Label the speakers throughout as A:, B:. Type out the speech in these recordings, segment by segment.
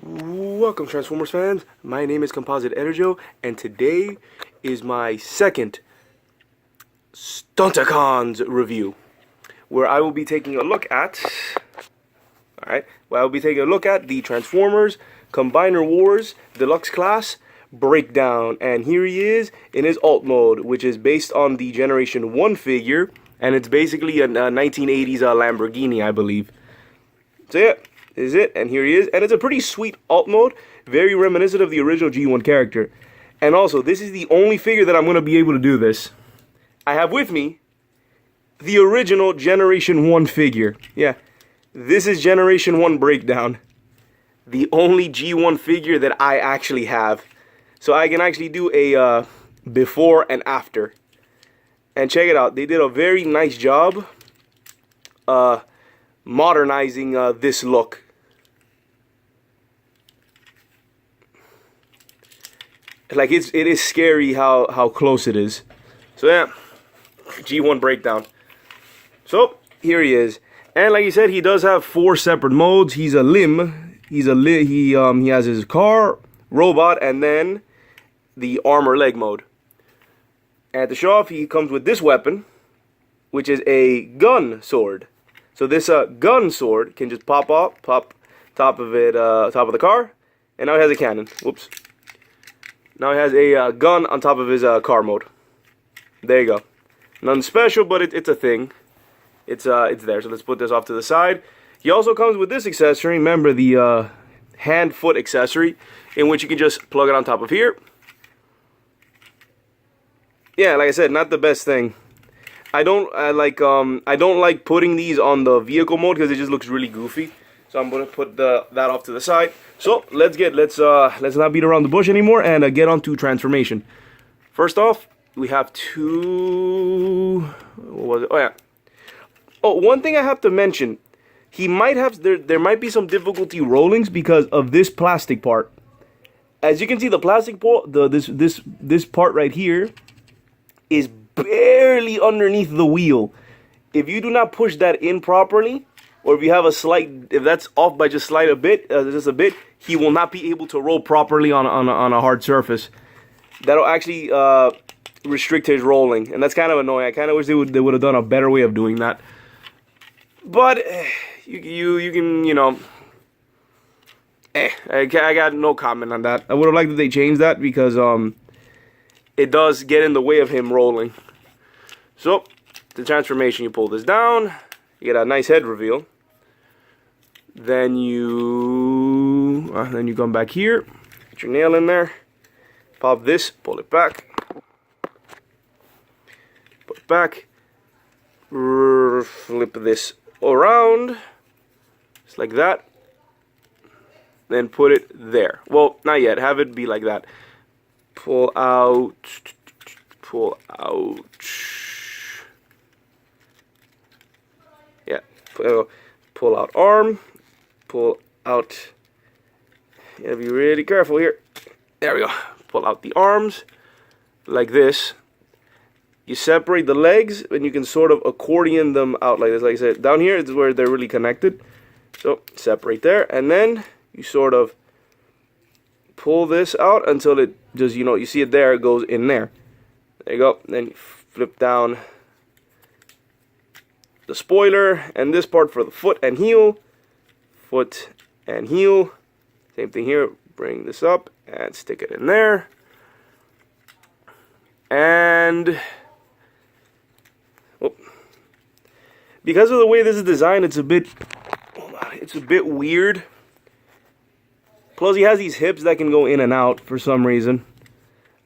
A: Welcome, Transformers fans. My name is Composite EnerJoe, and today is my second stunticons review, where I will be taking a look at. The Transformers Combiner Wars Deluxe class breakdown, and here he is in his alt mode, which is based on the Generation 1 figure, and it's basically a 1980s Lamborghini, I believe. So yeah, this is it, and here he is, and it's a pretty sweet alt mode, very reminiscent of the original G1 character. And also, this is the only figure that I'm going to be able to do this. I have with me the original Generation 1 figure. Yeah, this is Generation 1 breakdown. The only G1 figure that I actually have. So I can actually do a before and after. And check it out, they did a very nice job modernizing this look. Like it is scary how close it is. So yeah, G1 breakdown. So here he is, and like you said, he does have 4 separate modes. He's a limb. He has his car, robot, and then the armor leg mode. And to show off, he comes with this weapon, which is a gun sword. So this gun sword can just pop top of the car, and now it has a cannon. Whoops. Now he has a gun on top of his car mode. There you go. Nothing special, but it's a thing. It's there. So let's put this off to the side. He also comes with this accessory. Remember the hand-foot accessory, in which you can just plug it on top of here. Yeah, like I said, not the best thing. I don't like putting these on the vehicle mode because it just looks really goofy. So I'm gonna put that off to the side. So let's not beat around the bush anymore and get on to transformation. First off, we have two. What was it? Oh yeah. Oh, one thing I have to mention. He might have there might be some difficulty rollings because of this plastic part. As you can see, the plastic part, this part right here, is barely underneath the wheel. If you do not push that in properly, or if that's off by just a bit, he will not be able to roll properly on a hard surface. That'll actually restrict his rolling, and that's kind of annoying. I kind of wish they would have done a better way of doing that. But you can, I got no comment on that. I would have liked that they changed that because it does get in the way of him rolling. So the transformation, you pull this down, you get a nice head reveal. Then you come back here, get your nail in there, pop this, pull it back, put it back, flip this around, just like that, then put it there. Well, not yet, have it be like that. Pull out, yeah, pull out arm, pull out, you gotta be really careful here. There we go. Pull out the arms like this. You separate the legs and you can sort of accordion them out like this. Like I said, down here is where they're really connected. So separate there, and then you sort of pull this out until it just, you see it there, it goes in there. There you go. Then you flip down the spoiler, and this part for the foot and heel. Foot and heel. Same thing here. Bring this up and stick it in there. And because of the way this is designed, it's a bit weird. Plus, he has these hips that can go in and out for some reason.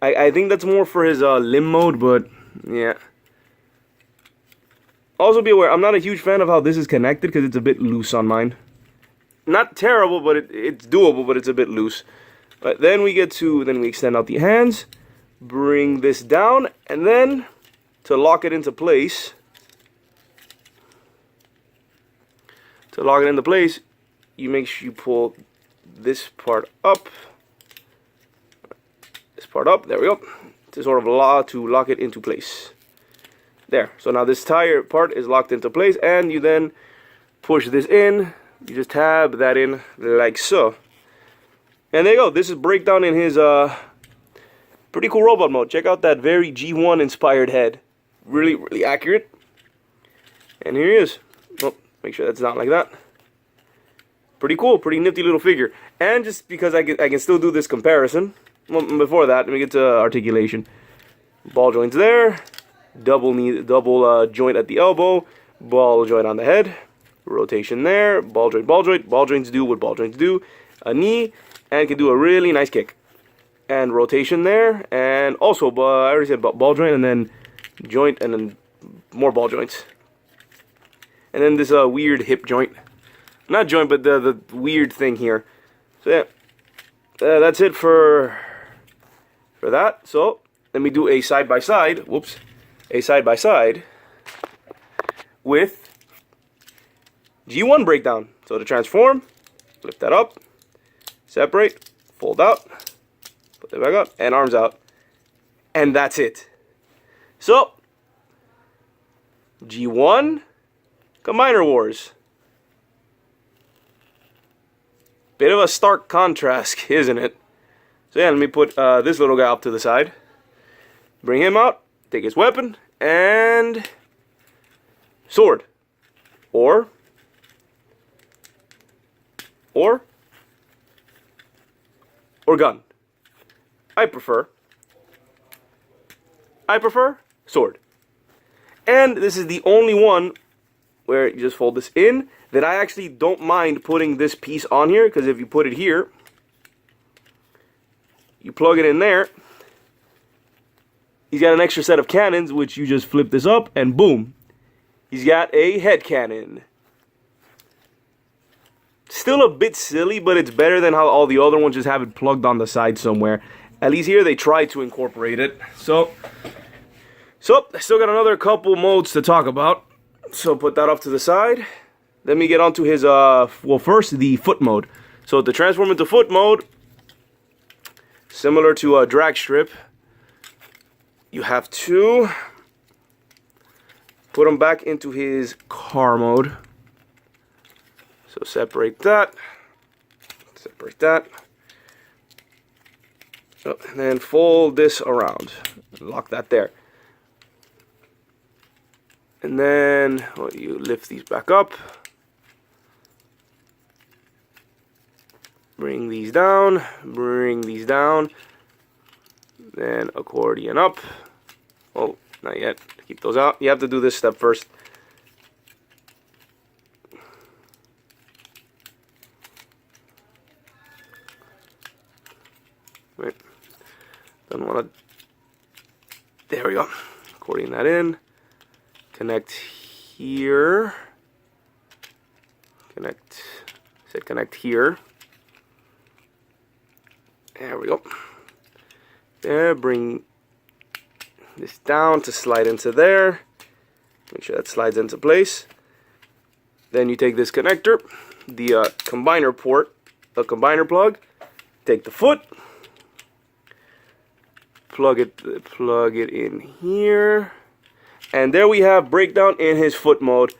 A: I think that's more for his limb mode, but yeah. Also be aware, I'm not a huge fan of how this is connected because it's a bit loose on mine. Not terrible, but it's doable, but it's a bit loose. But then we extend out the hands, bring this down, and then to lock it into place, you make sure you pull this part up. There we go. To sort of lock it into place. There. So now this tire part is locked into place, and you then push this in. You just tab that in like so. And there you go. This is breakdown in his pretty cool robot mode. Check out that very G1 inspired head. Really, really accurate. And here he is. Oh, make sure that's not like that. Pretty cool, pretty nifty little figure. And just because I can still do this comparison. Well, before that, let me get to articulation. Ball joints there. Double joint at the elbow. Ball joint on the head. Rotation there. Ball joint, ball joint. Ball joints do what ball joints do. A knee. And can do a really nice kick. And rotation there. And also, I already said ball joint and then joint and then more ball joints. And then this weird hip joint. Not joint, but the weird thing here. So yeah, that's it for that. So let me do a side by side. Whoops, a side by side with G1 breakdown. So to transform, lift that up, separate, fold out, put that back up, and arms out, and that's it. So G1 Combiner Wars. Bit of a stark contrast, isn't it? So yeah, let me put this little guy up to the side. Bring him out, take his weapon, and sword. Or gun. I prefer sword. And this is the only one where you just fold this in that I actually don't mind putting this piece on here, because if you put it here, you plug it in there, he's got an extra set of cannons, which you just flip this up, and boom, he's got a head cannon. Still a bit silly, but it's better than how all the other ones just have it plugged on the side somewhere. At least here they try to incorporate it. So I still got another couple modes to talk about. So put that off to the side. Let me get onto his, well, first the foot mode. So to transform into foot mode, similar to a drag strip, you have to put him back into his car mode. So separate that, oh, and then fold this around, lock that there. And then you lift these back up. Bring these down, then accordion up. Oh, not yet. Keep those out. You have to do this step first. Right. Don't want to. There we go. Accordion that in. Connect here. Connect here. There we go. There, bring this down to slide into there. Make sure that slides into place. Then you take this connector, the combiner port, the combiner plug, take the foot, plug it in here, and there we have breakdown in his foot mode.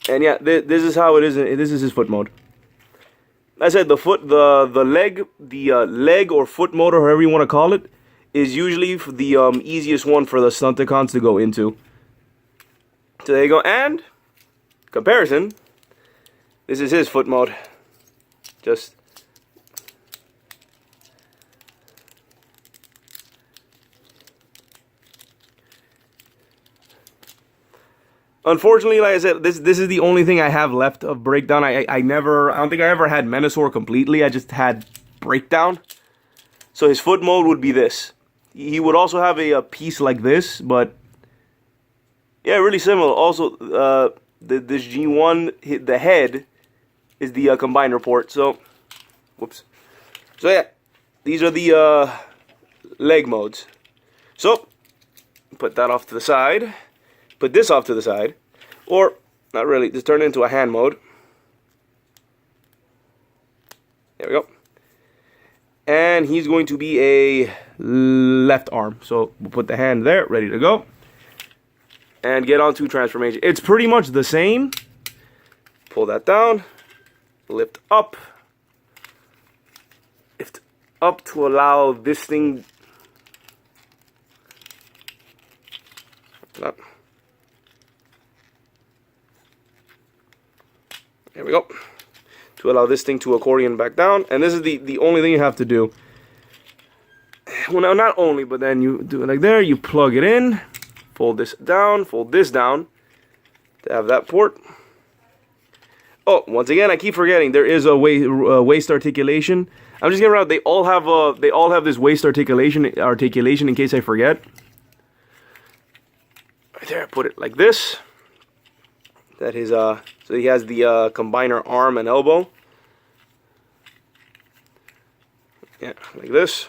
A: And yeah, this is how it is. This is his foot mode. I said the leg or foot mode, or however you want to call it, is usually the easiest one for the stunticons to go into. So there you go. And comparison, this is his foot mode. Just unfortunately, like I said, this is the only thing I have left of breakdown. I don't think I ever had Menasor completely. I just had breakdown. So his foot mode would be this. He would also have a piece like this, but yeah, really similar. Also, this G1, the head is the combiner port. So, whoops. So yeah, these are the leg modes. So, put that off to the side. Put this off to the side, or not really, just turn it into a hand mode. There we go. And he's going to be a left arm. So we'll put the hand there, ready to go. And get on to transformation. It's pretty much the same. Pull that down, lift up, lift up to allow this thing. There we go. To allow this thing to accordion back down. And this is the only thing you have to do. Well, no, not only, but then you do it like there. You plug it in. Fold this down to have that port. Oh, once again, I keep forgetting there is a waist articulation. I'm just getting around. They all have this waist articulation in case I forget. Right there, put it like this. That is so he has the combiner arm and elbow. Yeah, like this.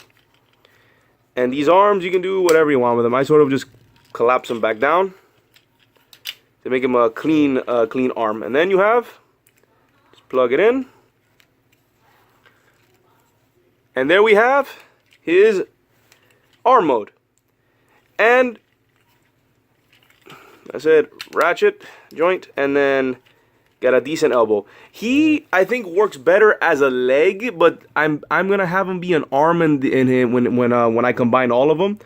A: And these arms, you can do whatever you want with them. I sort of just collapse them back down to make them a clean arm. And then you have, just plug it in. And there we have his arm mode. And I said ratchet joint, and then got a decent elbow. He, I think, works better as a leg, but I'm gonna have him be an arm in him when I combine all of them.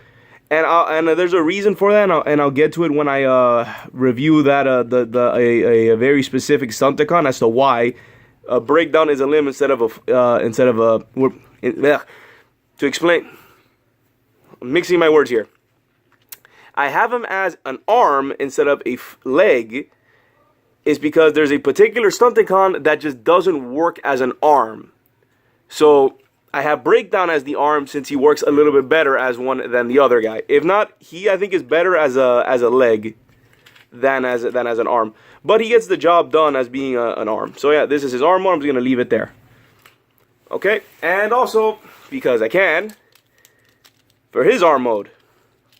A: And there's a reason for that, and I'll get to it when I review that a very specific stunticon as to why a breakdown is a limb instead of a to explain. I'm mixing my words here. I have him as an arm instead of a leg is because there's a particular stunticon that just doesn't work as an arm. So I have breakdown as the arm since he works a little bit better as one than the other guy. If not, he I think is better as a leg than as an arm. But he gets the job done as being an arm. So yeah, this is his arm mode. I'm just gonna leave it there. Okay, and also because I can, for his arm mode,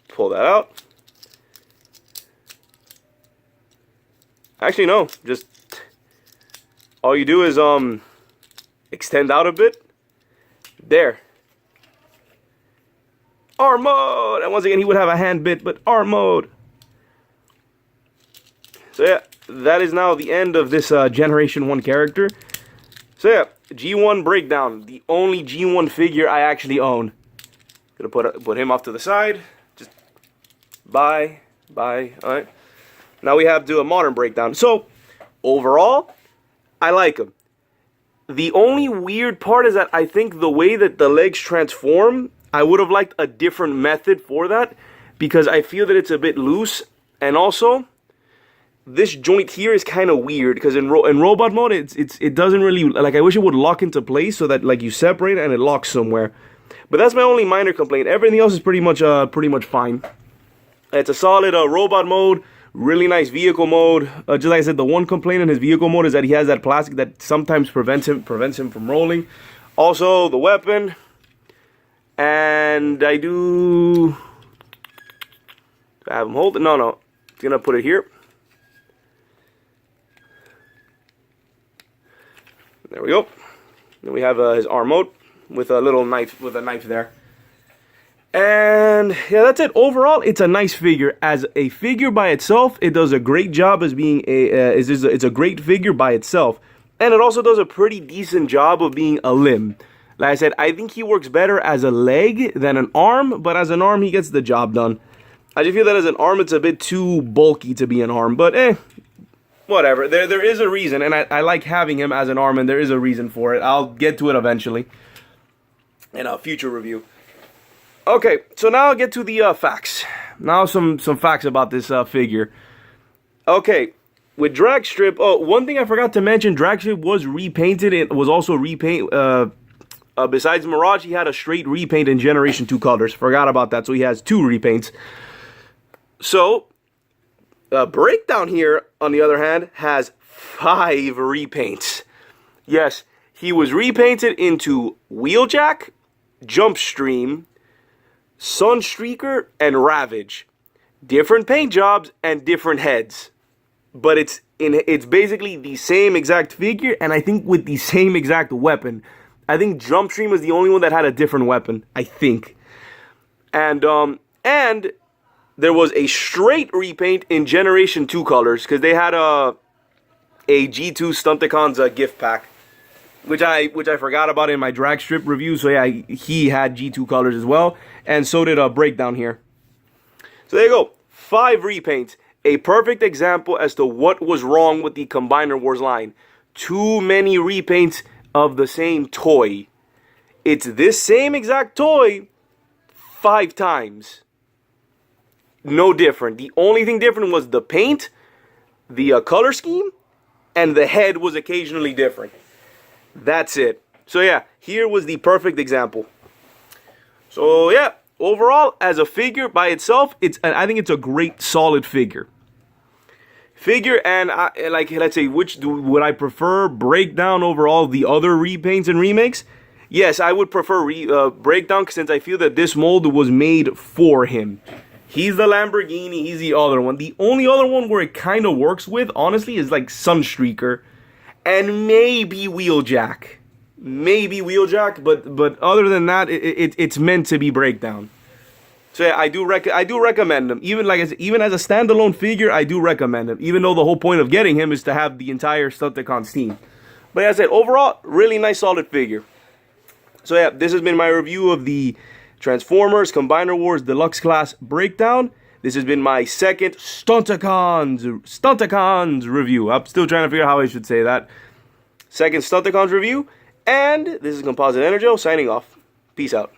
A: pull that out. Actually, no, just all you do is extend out a bit. There. Arm mode! And once again, he would have a hand bit, but arm mode. So yeah, that is now the end of this Generation 1 character. So yeah, G1 breakdown, the only G1 figure I actually own. Gonna put him off to the side. Just bye. Alright. Now we have to do a modern breakdown. So overall, I like him. The only weird part is that I think the way that the legs transform, I would have liked a different method for that because I feel that it's a bit loose. And also, this joint here is kind of weird because in robot mode, it doesn't really, like, I wish it would lock into place so that like you separate and it locks somewhere. But that's my only minor complaint. Everything else is pretty much fine. It's a solid robot mode. Really nice vehicle mode. Just like I said, the one complaint in his vehicle mode is that he has that plastic that sometimes prevents him from rolling. Also, the weapon. And I have him hold it. No. I'm gonna put it here. There we go. Then we have his arm mode with a little knife, there. And yeah, that's it. Overall, it's a nice figure. As a figure by itself, it does a great job as being it's a great figure by itself. And it also does a pretty decent job of being a limb. Like I said, I think he works better as a leg than an arm, but as an arm, he gets the job done. I just feel that as an arm, it's a bit too bulky to be an arm, but whatever. There is a reason, and I like having him as an arm, and there is a reason for it. I'll get to it eventually in a future review. Okay, so now I'll get to the facts. Now some facts about this figure. Okay, with Dragstrip, one thing I forgot to mention, Dragstrip was repainted. It was also repainted. Besides Mirage, he had a straight repaint in Generation 2 colors. Forgot about that, so he has 2 repaints. So, Breakdown here, on the other hand, has 5 repaints. Yes, he was repainted into Wheeljack, Jumpstream, Sunstreaker, and Ravage. Different paint jobs and different heads. But it's basically the same exact figure, and I think with the same exact weapon. I think Jumpstream was the only one that had a different weapon, I think. And there was a straight repaint in Generation 2 colors, because they had a G2 Stunticons gift pack. which I forgot about in my drag strip review. So yeah, he had G2 colors as well, and so did Breakdown here. So there you go, 5 repaints. A perfect example as to what was wrong with the Combiner Wars line. Too many repaints of the same toy. It's this same exact toy 5 times. No different. The only thing different was the paint, the color scheme, and the head was occasionally different. That's it. So yeah, here was the perfect example. So yeah, overall, as a figure by itself, I think it's a great solid figure. And like, let's say, would I prefer Breakdown over all the other repaints and remakes? Yes, I would prefer Breakdown, since I feel that this mold was made for him. He's the Lamborghini, he's the other one. The only other one where it kind of works with, honestly, is like Sunstreaker and maybe Wheeljack. But other than that, it's meant to be Breakdown. So yeah, I do recommend him. Even as a standalone figure, I do recommend him. Even though the whole point of getting him is to have the entire Stunticons team. But as I said, overall, really nice solid figure. So yeah, this has been my review of the Transformers Combiner Wars Deluxe Class Breakdown. This has been my second Stunticons review. I'm still trying to figure out how I should say that. Second Stunticons review. And this is Composite EnerJoe signing off. Peace out.